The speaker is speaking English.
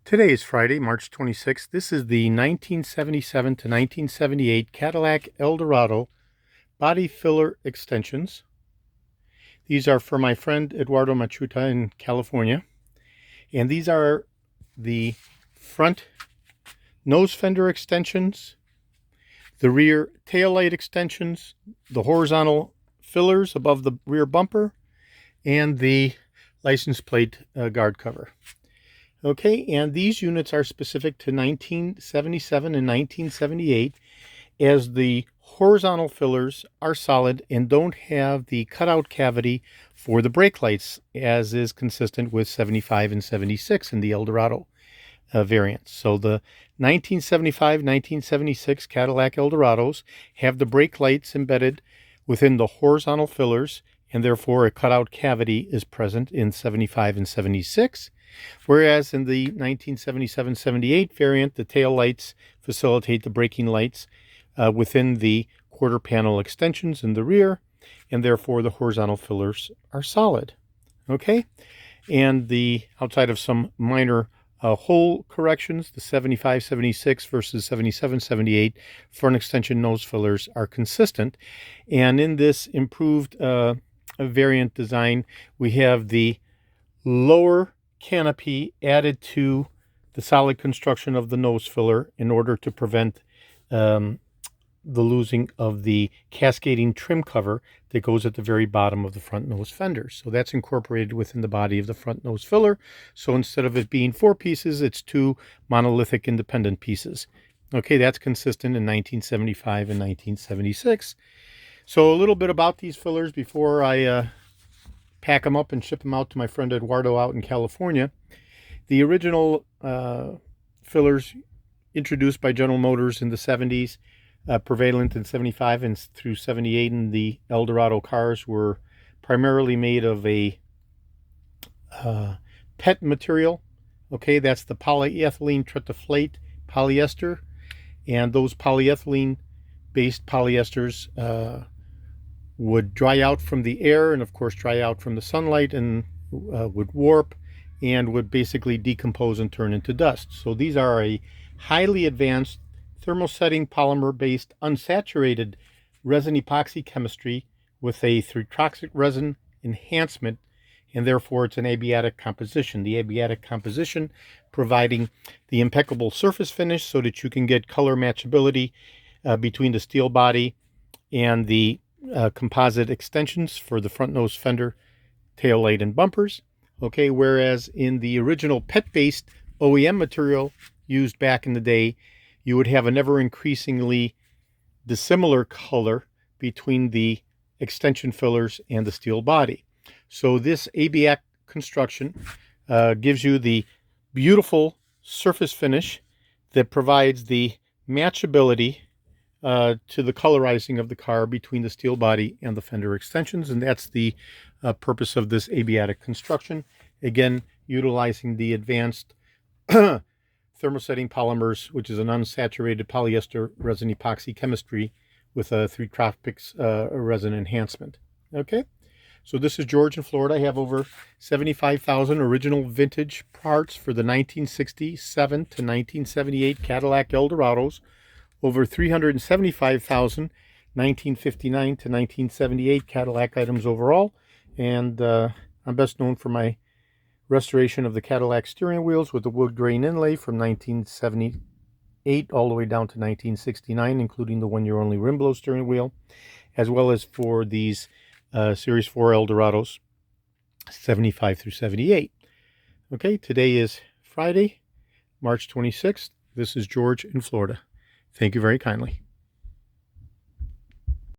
Today is Friday, March 26th. This is the 1977 to 1978 Cadillac Eldorado body filler extensions. These are for my friend Eduardo Machuta in California. And these are the front nose fender extensions, the rear taillight extensions, the horizontal fillers above the rear bumper, and the license plate guard cover. Okay, and these units are specific to 1977 and 1978, as the horizontal fillers are solid and don't have the cutout cavity for the brake lights, as is consistent with 75 and 76 in the Eldorado variants. So the 1975-1976 Cadillac Eldorados have the brake lights embedded within the horizontal fillers, and therefore a cutout cavity is present in 75 and 76. Whereas in the 1977-78 variant, the tail lights facilitate the braking lights within the quarter panel extensions in the rear, and therefore the horizontal fillers are solid. Okay, and the outside of some minor hole corrections, the 75-76 versus 77-78 front extension nose fillers are consistent. And in this improved variant design, we have the lower canopy added to the solid construction of the nose filler in order to prevent the losing of the cascading trim cover that goes at the very bottom of the front nose fender. So that's incorporated within the body of the front nose filler. So instead of it being 4 pieces, it's 2 monolithic independent pieces. Okay, that's consistent in 1975 and 1976. So a little bit about these fillers before I pack them up and ship them out to my friend Eduardo out in California. The original fillers introduced by General Motors in the 70s, prevalent in 75 and through 78 in the Eldorado cars, were primarily made of a PET material. Okay, that's the polyethylene tretaflate polyester, and those polyethylene based polyesters would dry out from the air and of course dry out from the sunlight, and would warp and would basically decompose and turn into dust. So these are a highly advanced thermosetting polymer based unsaturated resin epoxy chemistry with a three-toxic resin enhancement, and therefore it's an abiotic composition. The abiotic composition providing the impeccable surface finish so that you can get color matchability between the steel body and the composite extensions for the front nose fender, tail light, and bumpers. Okay, whereas in the original PET-based OEM material used back in the day, you would have an ever increasingly dissimilar color between the extension fillers and the steel body. So this ABX construction gives you the beautiful surface finish that provides the matchability to the colorizing of the car between the steel body and the fender extensions, and that's the purpose of this abiotic construction. Again, utilizing the advanced thermosetting polymers, which is an unsaturated polyester resin epoxy chemistry with a three-tropics resin enhancement. Okay, so this is George in Florida. I have over 75,000 original vintage parts for the 1967 to 1978 Cadillac Eldorados, over 375,000 1959 to 1978 Cadillac items overall, and I'm best known for my restoration of the Cadillac steering wheels with the WoodGrain InLay from 1978 all the way down to 1969, including the one-year-only rim blow steering wheel, as well as for these Series 4 Eldorados 75 through 78. Okay, today is Friday, March 26th. This is George in Florida. Thank you very kindly.